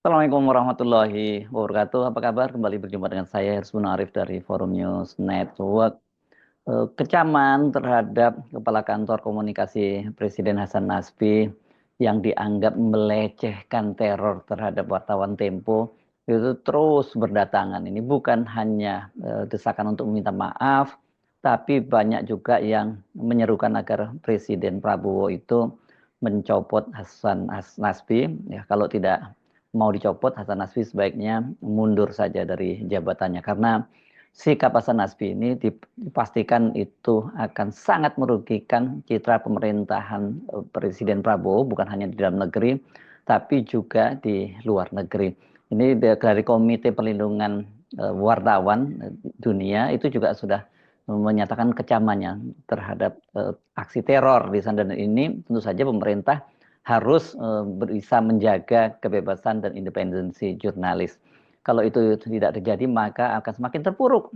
Assalamualaikum warahmatullahi wabarakatuh. Apa kabar? Kembali berjumpa dengan saya Hersbun Arif dari Forum News Network. Kecaman terhadap Kepala Kantor Komunikasi Presiden Hasan Nasbi yang dianggap melecehkan teror terhadap wartawan Tempo itu terus berdatangan. Ini bukan hanya desakan untuk meminta maaf, tapi banyak juga yang menyerukan agar Presiden Prabowo itu mencopot Hasan Nasbi. Ya, kalau tidak mau dicopot, Hasan Nasbi sebaiknya mundur saja dari jabatannya karena sikap Hasan Nasbi ini dipastikan itu akan sangat merugikan citra pemerintahan Presiden Prabowo bukan hanya di dalam negeri tapi juga di luar negeri. Ini dari Komite Perlindungan Wartawan Dunia itu juga sudah menyatakan kecamannya terhadap aksi teror di sana, dan ini tentu saja pemerintah harus bisa menjaga kebebasan dan independensi jurnalis. Kalau itu tidak terjadi, maka akan semakin terpuruk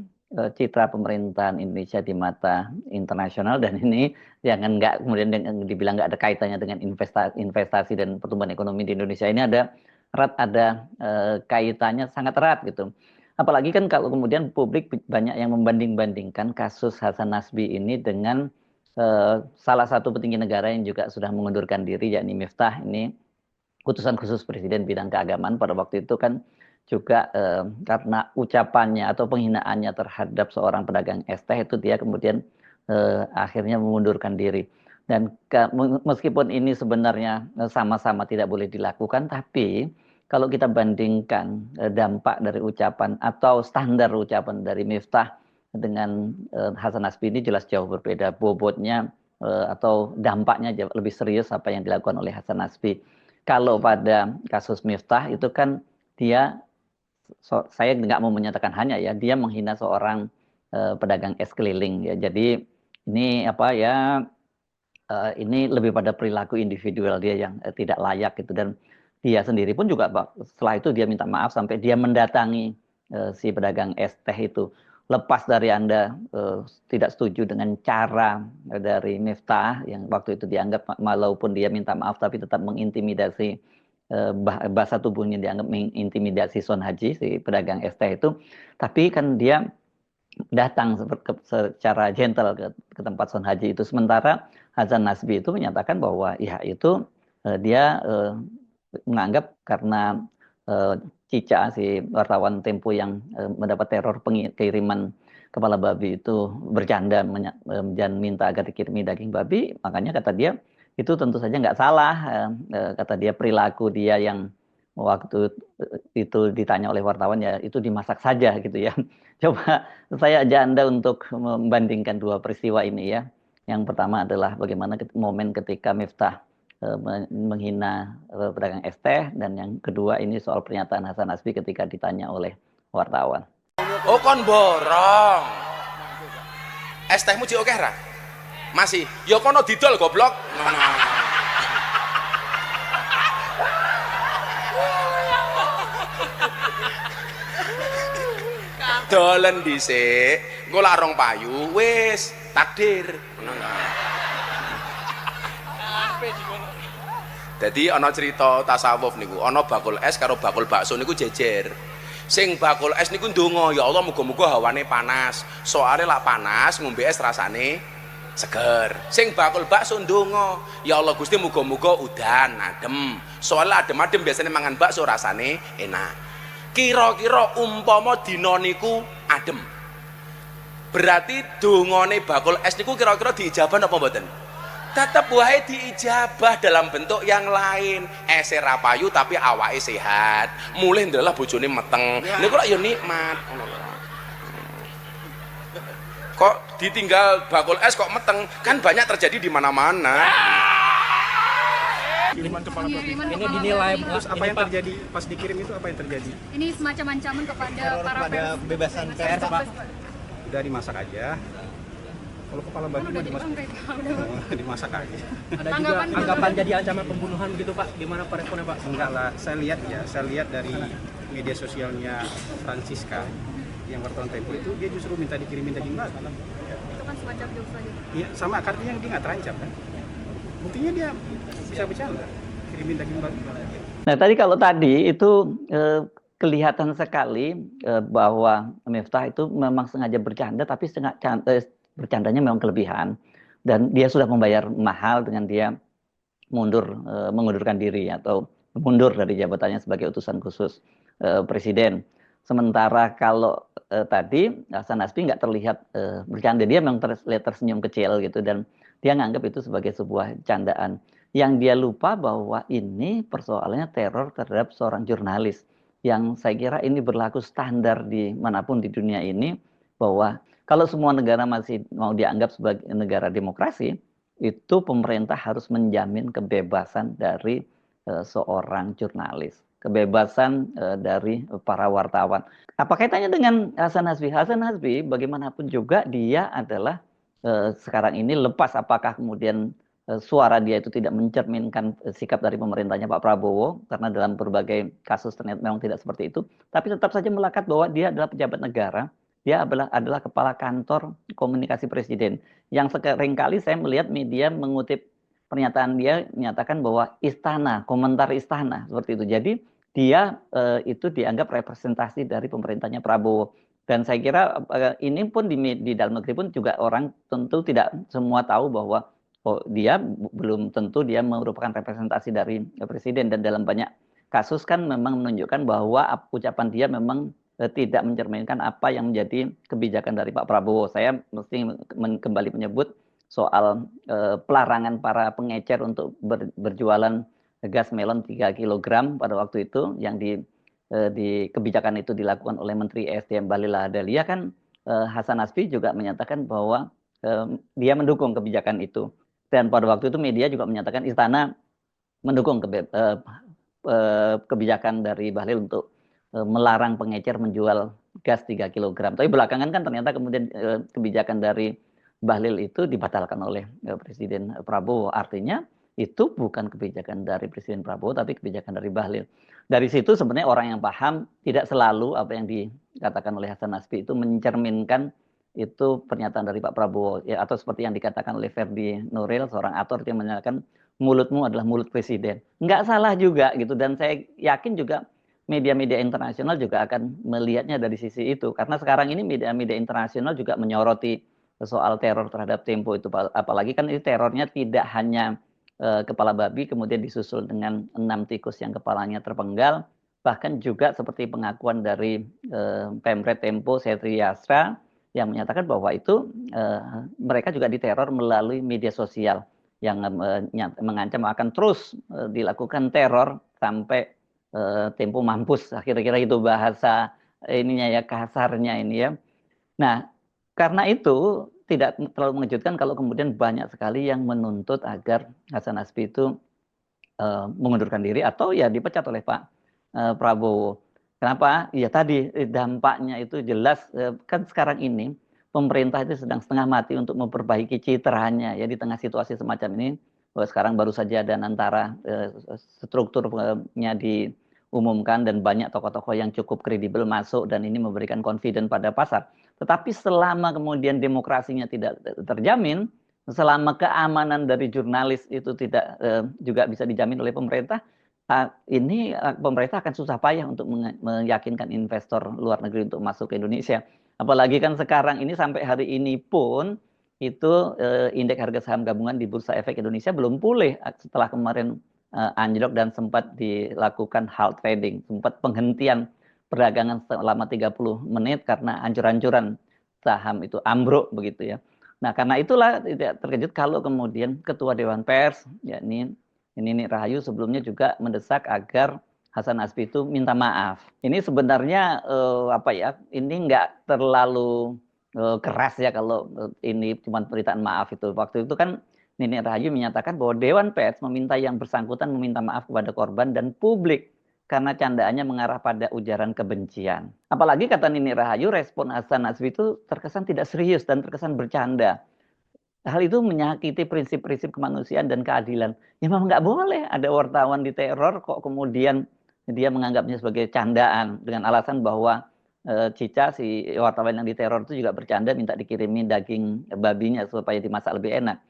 citra pemerintahan Indonesia di mata internasional, dan ini jangan nggak kemudian dibilang nggak ada kaitannya dengan investasi dan pertumbuhan ekonomi di Indonesia. Ini ada kaitannya sangat erat gitu. Apalagi kan kalau kemudian publik banyak yang membanding-bandingkan kasus Hasan Nasbi ini dengan salah satu petinggi negara yang juga sudah mengundurkan diri, yakni Miftah. Ini utusan khusus Presiden bidang keagamaan pada waktu itu kan juga karena ucapannya atau penghinaannya terhadap seorang pedagang es teh itu dia kemudian akhirnya mengundurkan diri. Dan meskipun ini sebenarnya sama-sama tidak boleh dilakukan, tapi kalau kita bandingkan dampak dari ucapan atau standar ucapan dari Miftah dengan Hasan Nasbi, ini jelas jauh berbeda. Bobotnya atau dampaknya jauh lebih serius apa yang dilakukan oleh Hasan Nasbi. Kalau pada kasus Miftah itu kan dia, saya nggak mau menyatakan hanya ya, dia menghina seorang pedagang es keliling ya. Jadi ini apa ya, ini lebih pada perilaku individual dia yang tidak layak gitu, dan dia sendiri pun juga setelah itu dia minta maaf sampai dia mendatangi si pedagang es teh itu. Lepas dari Anda tidak setuju dengan cara dari Miftah yang waktu itu dianggap walaupun dia minta maaf tapi tetap mengintimidasi, bahasa tubuhnya dianggap mengintimidasi Son Haji si pedagang es teh itu, tapi kan dia datang secara gentle ke tempat Son Haji itu. Sementara Hasan Nasbi itu menyatakan bahwa ya itu dia menganggap karena Cica si wartawan Tempo yang mendapat teror kiriman kepala babi itu bercanda dan minta agar dikirimi daging babi, makanya kata dia itu tentu saja nggak salah. Kata dia perilaku dia yang waktu itu ditanya oleh wartawan ya itu dimasak saja gitu ya. Coba saya ajak Anda untuk membandingkan dua peristiwa ini ya. Yang pertama adalah bagaimana momen ketika Miftah menghina pedagang es teh, dan yang kedua ini soal pernyataan Hasan Nasbi ketika ditanya oleh wartawan. Oh kon borong. Es tehmu cik oke ra? Masih. Ya kono didol goblok. Dolen dhisik, engko lak rong payu wis takdir. Jadi ana cerita tasawuf niku, ana bakul es karo bakul bakso niku jejer. Sing bakul es niku ndonga, ya Allah muga-muga hawane panas. Soale lak panas ngombe es rasane seger. Sing bakul bakso ndonga, ya Allah Gusti muga-muga udan adem. Soale adem-adem biasanya mangan bakso rasane enak. Kira-kira umpama dina niku adem. Berarti dongane bakul es niku kira-kira diijabah napa mboten? Tetap wae diijabah dalam bentuk yang lain. Ese ra payu tapi awake sehat. Mulih ndelah bojone meteng. Niku lak ya nikmat. Kok ditinggal bakul es kok meteng? Kan banyak terjadi di mana-mana. Ini dinilai terus apa yang terjadi pas dikirim itu, apa yang terjadi? Ini semacam ancaman kepada para pers. Kebebasan pers, Pak. Udah dimasak aja. Kalau kepala babi Kan udah mah dianggrek, udah dimasak aja. Ada juga anggapan jadi ancaman pembunuhan begitu Pak, gimana Pak responnya Pak? Enggak lah, saya lihat dari media sosialnya Francisca yang wartawan Tempo itu, dia justru minta dikirimin daging babi. itu kan semacam jokes aja. Iya, sama artinya dia nggak terancam kan. Buktinya dia bisa bercanda, kirimin daging babi. Nah, tadi itu kelihatan sekali bahwa Miftah itu memang sengaja bercanda, tapi bercandanya memang kelebihan. Dan dia sudah membayar mahal dengan dia mengundurkan diri atau mundur dari jabatannya sebagai utusan khusus presiden. Sementara kalau tadi Hasan Nasbi nggak terlihat bercanda, dia memang terlihat tersenyum kecil gitu, dan dia nganggap itu sebagai sebuah candaan. Yang dia lupa bahwa ini persoalannya teror terhadap seorang jurnalis, yang saya kira ini berlaku standar di manapun di dunia ini, bahwa kalau semua negara masih mau dianggap sebagai negara demokrasi, itu pemerintah harus menjamin kebebasan dari seorang jurnalis, kebebasan dari para wartawan. Apa kaitannya dengan Hasan Nasbi? Hasan Nasbi bagaimanapun juga dia adalah sekarang ini, lepas apakah kemudian suara dia itu tidak mencerminkan sikap dari pemerintahnya Pak Prabowo, karena dalam berbagai kasus ternyata memang tidak seperti itu, tapi tetap saja melekat bahwa dia adalah pejabat negara, dia adalah kepala kantor komunikasi presiden, yang seringkali saya melihat media mengutip pernyataan dia, menyatakan bahwa istana, komentar istana, seperti itu. Jadi dia itu dianggap representasi dari pemerintahnya Prabowo. Dan saya kira ini pun di dalam negeri pun juga orang tentu tidak semua tahu bahwa dia belum tentu dia merupakan representasi dari presiden. Dan dalam banyak kasus kan memang menunjukkan bahwa ucapan dia memang tidak mencerminkan apa yang menjadi kebijakan dari Pak Prabowo. Saya mesti kembali menyebut soal pelarangan para pengecer untuk berjualan gas melon 3 kg pada waktu itu, yang di kebijakan itu dilakukan oleh Menteri SDM Bahlil Lahadalia, kan Hasan Nasbi juga menyatakan bahwa dia mendukung kebijakan itu. Dan pada waktu itu media juga menyatakan istana mendukung kebijakan dari Bahlil untuk melarang pengecer menjual gas 3 kg. Tapi belakangan kan ternyata kemudian kebijakan dari Bahlil itu dibatalkan oleh Presiden Prabowo. Artinya itu bukan kebijakan dari Presiden Prabowo, tapi kebijakan dari Bahlil. Dari situ sebenarnya orang yang paham tidak selalu apa yang dikatakan oleh Hasan Nasbi itu mencerminkan itu pernyataan dari Pak Prabowo, ya, atau seperti yang dikatakan oleh Ferdi Nuril, seorang aktor yang menyatakan mulutmu adalah mulut presiden. Nggak salah juga gitu, dan saya yakin juga media-media internasional juga akan melihatnya dari sisi itu, karena sekarang ini media-media internasional juga menyoroti soal teror terhadap Tempo itu, apalagi kan ini terornya tidak hanya kepala babi kemudian disusul dengan 6 tikus yang kepalanya terpenggal, bahkan juga seperti pengakuan dari Pemret Tempo Setri Yasra yang menyatakan bahwa itu mereka juga diteror melalui media sosial, yang mengancam akan terus dilakukan teror sampai Tempo mampus, kira-kira itu bahasa ininya ya, kasarnya ini ya. Nah, karena itu tidak terlalu mengejutkan kalau kemudian banyak sekali yang menuntut agar Hasan Nasbi itu mengundurkan diri atau ya dipecat oleh Pak Prabowo. Kenapa? Ya tadi dampaknya itu jelas, kan sekarang ini pemerintah itu sedang setengah mati untuk memperbaiki citranya ya di tengah situasi semacam ini. Sekarang baru saja ada antara strukturnya diumumkan dan banyak tokoh-tokoh yang cukup kredibel masuk, dan ini memberikan confidence pada pasar. Tetapi selama kemudian demokrasinya tidak terjamin, selama keamanan dari jurnalis itu tidak juga bisa dijamin oleh pemerintah, ini pemerintah akan susah payah untuk meyakinkan investor luar negeri untuk masuk ke Indonesia. Apalagi kan sekarang ini sampai hari ini pun itu indeks harga saham gabungan di Bursa Efek Indonesia belum pulih setelah kemarin anjlok dan sempat dilakukan halt trading, sempat penghentian perdagangan selama 30 menit karena ancur-ancuran saham itu ambruk begitu ya. Nah, karena itulah tidak terkejut kalau kemudian Ketua Dewan Pers, yakni Nini Rahayu, sebelumnya juga mendesak agar Hasan Nasbi itu minta maaf. Ini sebenarnya ini nggak terlalu keras ya kalau ini cuma permintaan maaf itu. Waktu itu kan Nini Rahayu menyatakan bahwa Dewan Pers meminta yang bersangkutan meminta maaf kepada korban dan publik karena candaannya mengarah pada ujaran kebencian. Apalagi kata Nini Rahayu, respon Hasan Nasbi itu terkesan tidak serius dan terkesan bercanda. hal itu menyakiti prinsip-prinsip kemanusiaan dan keadilan. Ya memang nggak boleh ada wartawan diteror kok kemudian dia menganggapnya sebagai candaan dengan alasan bahwa Cica si wartawan yang diteror itu juga bercanda minta dikirimin daging babinya supaya dimasak lebih enak.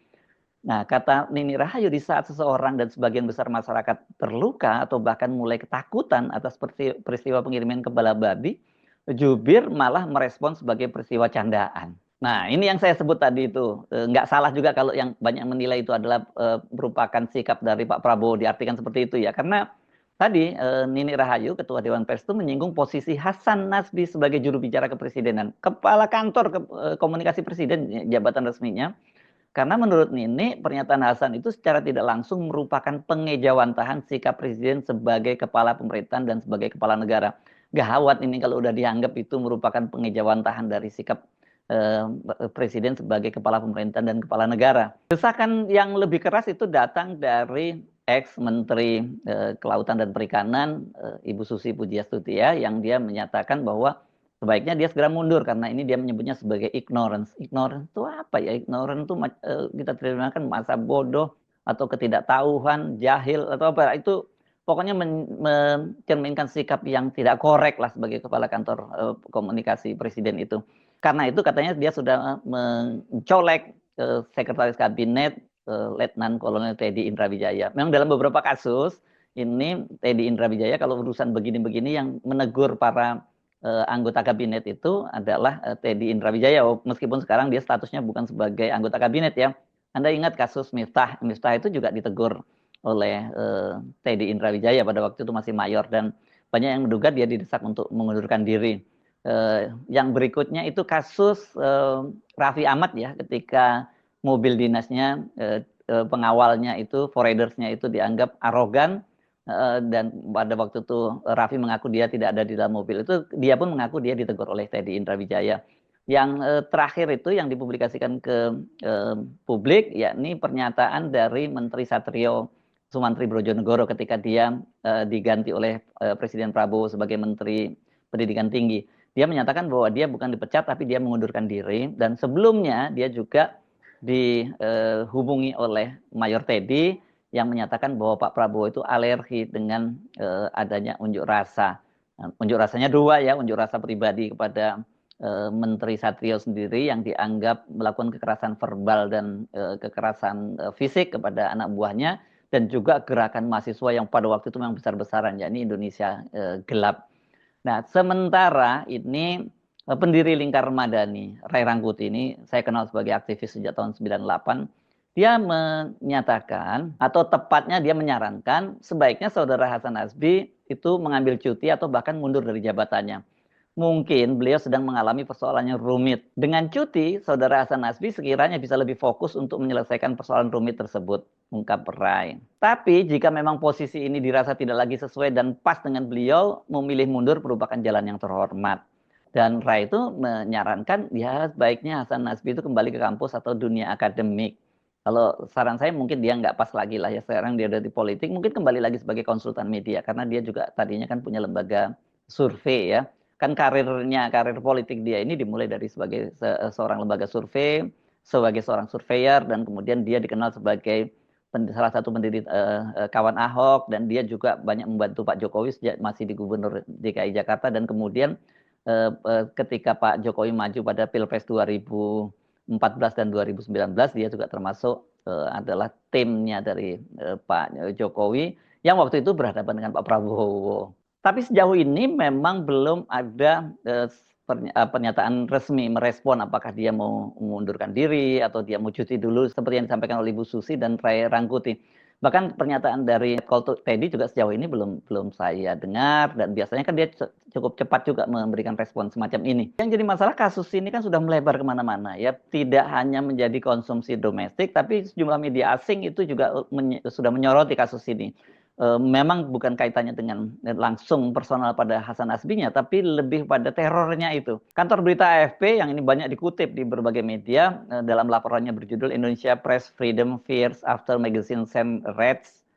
Nah, kata Nini Rahayu, di saat seseorang dan sebagian besar masyarakat terluka atau bahkan mulai ketakutan atas peristiwa pengiriman kepala babi, jubir malah merespon sebagai peristiwa candaan. Nah, ini yang saya sebut tadi itu. Nggak salah juga kalau yang banyak menilai itu adalah merupakan sikap dari Pak Prabowo, diartikan seperti itu ya. Karena tadi Nini Rahayu, Ketua Dewan Pers itu menyinggung posisi Hasan Nasbi sebagai juru bicara kepresidenan. Kepala Kantor Komunikasi Presiden, jabatan resminya. Karena menurut Nini, pernyataan Hasan itu secara tidak langsung merupakan pengejawantahan sikap presiden sebagai kepala pemerintahan dan sebagai kepala negara. Gawat ini kalau udah dianggap itu merupakan pengejawantahan dari sikap presiden sebagai kepala pemerintahan dan kepala negara. Desakan yang lebih keras itu datang dari ex-menteri Kelautan dan Perikanan, Ibu Susi Pujiastuti ya, yang dia menyatakan bahwa sebaiknya dia segera mundur karena ini dia menyebutnya sebagai ignorance. Ignorance itu apa ya? Ignorance itu kita terjemahkan masa bodoh atau ketidaktahuan, jahil atau apa. Itu pokoknya mencerminkan sikap yang tidak korek lah sebagai kepala kantor komunikasi presiden itu. Karena itu katanya dia sudah mencolek sekretaris kabinet Letnan Kolonel Teddy Indrawijaya. Memang dalam beberapa kasus ini Teddy Indrawijaya kalau urusan begini-begini yang menegur para anggota kabinet itu adalah Teddy Indrawijaya. Meskipun sekarang dia statusnya bukan sebagai anggota kabinet ya. Anda ingat kasus Miftah. Miftah itu juga ditegur oleh Teddy Indrawijaya pada waktu itu masih mayor dan banyak yang menduga dia didesak untuk mengundurkan diri. Yang berikutnya itu kasus Raffi Ahmad ya, ketika mobil dinasnya pengawalnya itu, foradersnya itu dianggap arogan. Dan pada waktu itu Raffi mengaku dia tidak ada di dalam mobil itu, dia pun mengaku dia ditegur oleh Teddy Indrawijaya. Yang terakhir itu yang dipublikasikan ke publik yakni pernyataan dari Menteri Satrio Sumantri Brojonegoro ketika dia diganti oleh Presiden Prabowo sebagai Menteri Pendidikan Tinggi. Dia menyatakan bahwa dia bukan dipecat tapi dia mengundurkan diri, dan sebelumnya dia juga dihubungi oleh Mayor Teddy yang menyatakan bahwa Pak Prabowo itu alergi dengan adanya unjuk rasa. Unjuk rasanya dua ya, unjuk rasa pribadi kepada Menteri Satrio sendiri yang dianggap melakukan kekerasan verbal dan kekerasan fisik kepada anak buahnya, dan juga gerakan mahasiswa yang pada waktu itu memang besar-besaran, yakni Indonesia Gelap. Nah, sementara ini pendiri Lingkar Madani, Ray Rangkuti ini saya kenal sebagai aktivis sejak tahun 98. Dia menyatakan atau tepatnya dia menyarankan sebaiknya saudara Hasan Nasbi itu mengambil cuti atau bahkan mundur dari jabatannya. Mungkin beliau sedang mengalami persoalannya rumit. Dengan cuti, saudara Hasan Nasbi sekiranya bisa lebih fokus untuk menyelesaikan persoalan rumit tersebut, ungkap Ray. Tapi jika memang posisi ini dirasa tidak lagi sesuai dan pas dengan beliau, memilih mundur merupakan jalan yang terhormat. Dan Ray itu menyarankan ya sebaiknya Hasan Nasbi itu kembali ke kampus atau dunia akademik. Kalau saran saya mungkin dia nggak pas lagi lah ya, sekarang dia udah di politik, mungkin kembali lagi sebagai konsultan media karena dia juga tadinya kan punya lembaga survei ya. Kan karir politik dia ini dimulai dari sebagai seorang lembaga survei, sebagai seorang surveyor, dan kemudian dia dikenal sebagai salah satu pendiri kawan Ahok, dan dia juga banyak membantu Pak Jokowi sejak masih di Gubernur DKI Jakarta, dan kemudian ketika Pak Jokowi maju pada Pilpres 2014 dan 2019 dia juga termasuk adalah timnya dari Pak Jokowi yang waktu itu berhadapan dengan Pak Prabowo. Tapi sejauh ini memang belum ada pernyataan resmi merespon apakah dia mau mengundurkan diri atau dia mau cuti dulu seperti yang disampaikan oleh Ibu Susi dan Ray Rangkuti. Bahkan pernyataan dari Teddy juga sejauh ini belum saya dengar, dan biasanya kan dia cukup cepat juga memberikan respon semacam ini. Yang jadi masalah kasus ini kan sudah melebar kemana-mana ya, tidak hanya menjadi konsumsi domestik, tapi sejumlah media asing itu juga sudah menyoroti kasus ini. Memang bukan kaitannya dengan langsung personal pada Hasan Nasbinya, tapi lebih pada terornya itu. Kantor berita AFP yang ini banyak dikutip di berbagai media dalam laporannya berjudul Indonesia Press Freedom Fears After Magazine Send Reds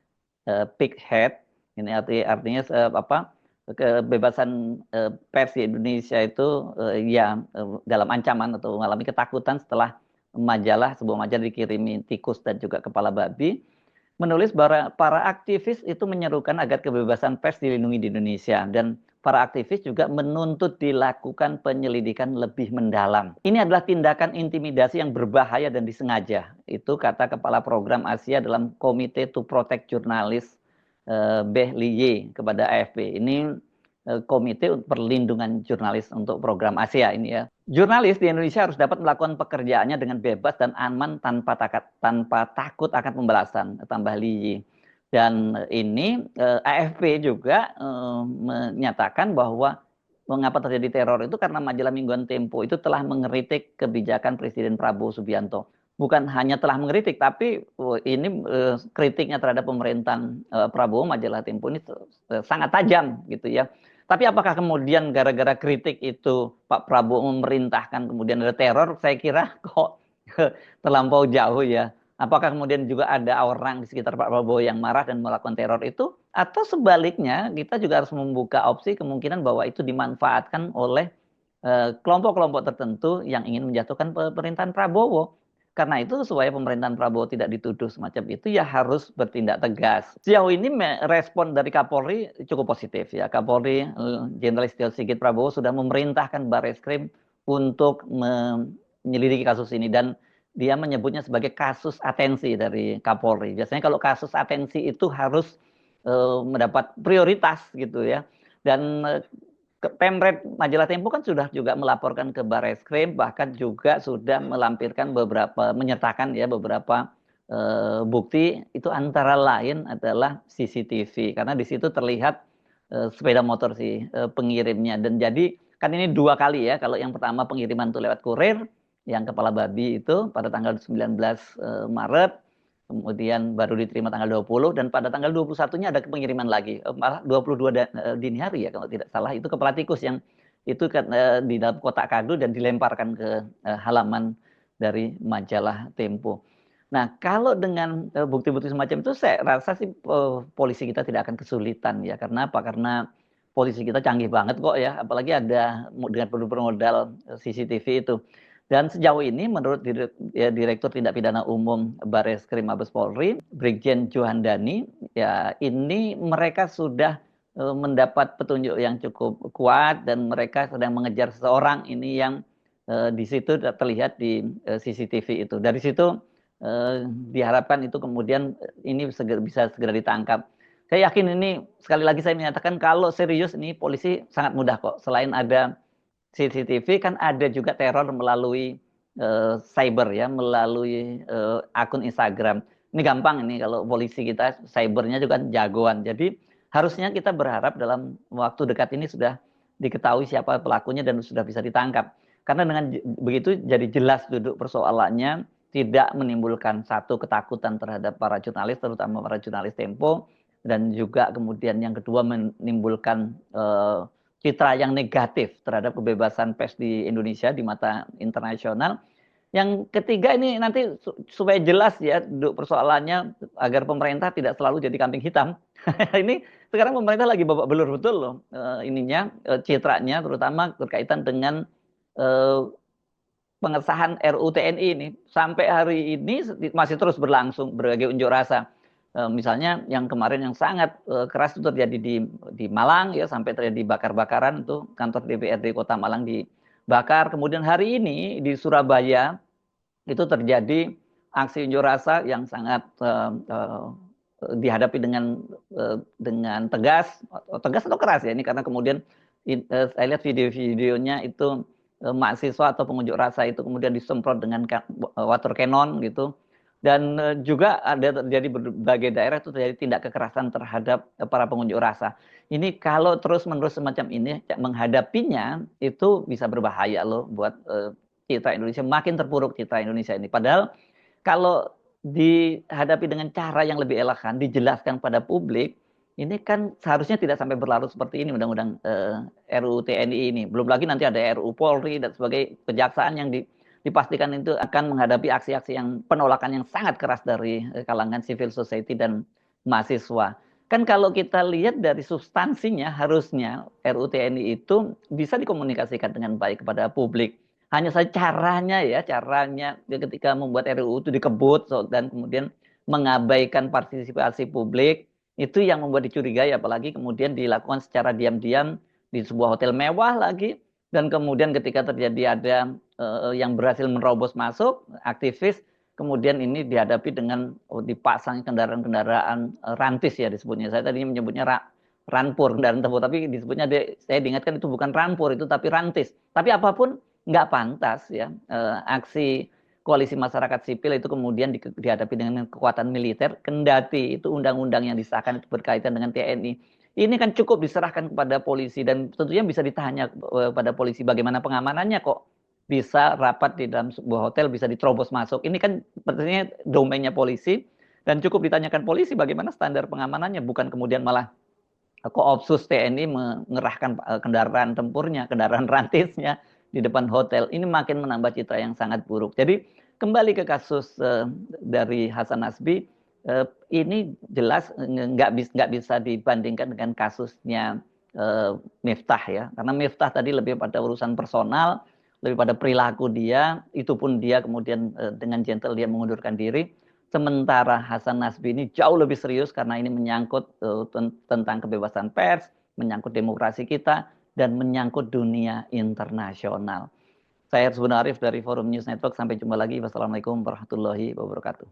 Pighead. Ini artinya kebebasan pers di Indonesia itu dalam ancaman atau mengalami ketakutan setelah sebuah majalah dikirimi tikus dan juga kepala babi, menulis para aktivis itu menyerukan agar kebebasan pers dilindungi di Indonesia, dan para aktivis juga menuntut dilakukan penyelidikan lebih mendalam. Ini adalah tindakan intimidasi yang berbahaya dan disengaja. Itu kata Kepala Program Asia dalam Komite to Protect Journalists, Beh Liye, kepada AFP. Ini Komite Perlindungan Jurnalis untuk Program Asia ini ya. Jurnalis di Indonesia harus dapat melakukan pekerjaannya dengan bebas dan aman tanpa takut akan pembalasan, tambah Liyi. Dan ini AFP juga menyatakan bahwa mengapa terjadi teror itu karena majalah mingguan Tempo itu telah mengkritik kebijakan Presiden Prabowo Subianto. Bukan hanya telah mengkritik, tapi ini kritiknya terhadap pemerintahan Prabowo, majalah Tempo ini sangat tajam gitu ya. Tapi apakah kemudian gara-gara kritik itu Pak Prabowo memerintahkan kemudian ada teror? Saya kira kok terlampau jauh ya. Apakah kemudian juga ada orang di sekitar Pak Prabowo yang marah dan melakukan teror itu? Atau sebaliknya kita juga harus membuka opsi kemungkinan bahwa itu dimanfaatkan oleh kelompok-kelompok tertentu yang ingin menjatuhkan pemerintahan Prabowo. Karena itu supaya pemerintahan Prabowo tidak dituduh semacam itu ya harus bertindak tegas. Sejauh ini respon dari Kapolri cukup positif ya. Kapolri Jenderal Istio Sigit Prabowo sudah memerintahkan Barreskrim untuk menyelidiki kasus ini, dan dia menyebutnya sebagai kasus atensi dari Kapolri. Biasanya kalau kasus atensi itu harus mendapat prioritas gitu ya. Dan Pemret majalah Tempo kan sudah juga melaporkan ke Barreskrim, bahkan juga sudah menyertakan ya beberapa bukti, itu antara lain adalah CCTV, karena di situ terlihat sepeda motor si pengirimnya. Dan jadi kan ini 2 kali ya, kalau yang pertama pengiriman itu lewat kurir, yang kepala babi itu pada tanggal 19 Maret, kemudian baru diterima tanggal 20, dan pada tanggal 21-nya ada pengiriman lagi, malah 22 dini hari ya kalau tidak salah, itu kepala tikus yang itu di dalam kotak kado dan dilemparkan ke halaman dari majalah Tempo. Nah, kalau dengan bukti-bukti semacam itu saya rasa sih polisi kita tidak akan kesulitan ya. Karena apa? Karena polisi kita canggih banget kok ya, apalagi ada dengan modal CCTV itu. Dan sejauh ini menurut Direktur Tindak Pidana Umum Barreskrim Mabes Polri, Brigjen Johandani, ya ini mereka sudah mendapat petunjuk yang cukup kuat dan mereka sedang mengejar seseorang ini yang di situ terlihat di CCTV itu. Dari situ diharapkan itu kemudian ini bisa segera ditangkap. Saya yakin ini, sekali lagi saya menyatakan kalau serius ini polisi sangat mudah kok. Selain ada CCTV kan ada juga teror melalui cyber ya, melalui akun Instagram. Ini gampang ini kalau polisi kita cybernya juga jagoan. Jadi harusnya kita berharap dalam waktu dekat ini sudah diketahui siapa pelakunya dan sudah bisa ditangkap. Karena dengan begitu jadi jelas duduk persoalannya, tidak menimbulkan satu ketakutan terhadap para jurnalis, terutama para jurnalis Tempo, dan juga kemudian yang kedua menimbulkan citra yang negatif terhadap kebebasan pers di Indonesia di mata internasional. Yang ketiga ini nanti supaya jelas ya duduk persoalannya agar pemerintah tidak selalu jadi kambing hitam. Ini sekarang pemerintah lagi babak belur betul loh citranya, terutama berkaitan dengan pengesahan RUU TNI ini. Sampai hari ini masih terus berlangsung berbagai unjuk rasa. Misalnya yang kemarin yang sangat keras itu terjadi di Malang ya, sampai terjadi bakar-bakaran itu kantor DPRD Kota Malang dibakar. Kemudian hari ini di Surabaya itu terjadi aksi unjuk rasa yang sangat dihadapi dengan tegas atau keras ya, ini karena kemudian saya lihat video-videonya itu mahasiswa atau pengunjuk rasa itu kemudian disemprot dengan water cannon gitu. Dan juga ada terjadi berbagai daerah itu terjadi tindak kekerasan terhadap para pengunjuk rasa. Ini kalau terus-menerus semacam ini menghadapinya itu bisa berbahaya loh buat citra Indonesia, makin terpuruk citra Indonesia ini. Padahal kalau dihadapi dengan cara yang lebih elegan, dijelaskan pada publik, ini kan seharusnya tidak sampai berlarut seperti ini undang-undang RUU TNI ini. Belum lagi nanti ada RUU Polri dan sebagai kejaksaan yang dipastikan itu akan menghadapi aksi-aksi yang penolakan yang sangat keras dari kalangan civil society dan mahasiswa. Kan kalau kita lihat dari substansinya harusnya RUU TNI itu bisa dikomunikasikan dengan baik kepada publik. Hanya saja caranya ketika membuat RUU itu dikebut dan kemudian mengabaikan partisipasi publik, itu yang membuat dicurigai, apalagi kemudian dilakukan secara diam-diam di sebuah hotel mewah lagi, dan kemudian ketika terjadi ada yang berhasil menerobos masuk, aktivis, kemudian ini dihadapi dengan dipasang kendaraan-kendaraan rantis ya disebutnya. Saya tadinya menyebutnya rampur, kendaraan tempur, tapi disebutnya saya diingatkan itu bukan rampur itu, tapi rantis. Tapi apapun nggak pantas ya aksi koalisi masyarakat sipil itu kemudian dihadapi dengan kekuatan militer, kendati itu undang-undang yang disahkan itu berkaitan dengan TNI. Ini kan cukup diserahkan kepada polisi dan tentunya bisa ditanya pada polisi bagaimana pengamanannya kok bisa rapat di dalam sebuah hotel bisa diterobos masuk. Ini kan sepertinya domainnya polisi dan cukup ditanyakan polisi bagaimana standar pengamanannya, bukan kemudian malah Koopsus TNI mengerahkan kendaraan tempurnya, kendaraan rantisnya di depan hotel. Ini makin menambah citra yang sangat buruk. Jadi kembali ke kasus dari Hasan Nasbi, ini jelas nggak bisa dibandingkan dengan kasusnya Miftah ya. Karena Miftah tadi lebih pada urusan personal, lebih pada perilaku dia, itu pun dia kemudian dengan gentle dia mengundurkan diri. Sementara Hasan Nasbi ini jauh lebih serius karena ini menyangkut tentang kebebasan pers, menyangkut demokrasi kita, dan menyangkut dunia internasional. Saya Ersbun Arif dari Forum News Network. Sampai jumpa lagi. Wassalamualaikum warahmatullahi wabarakatuh.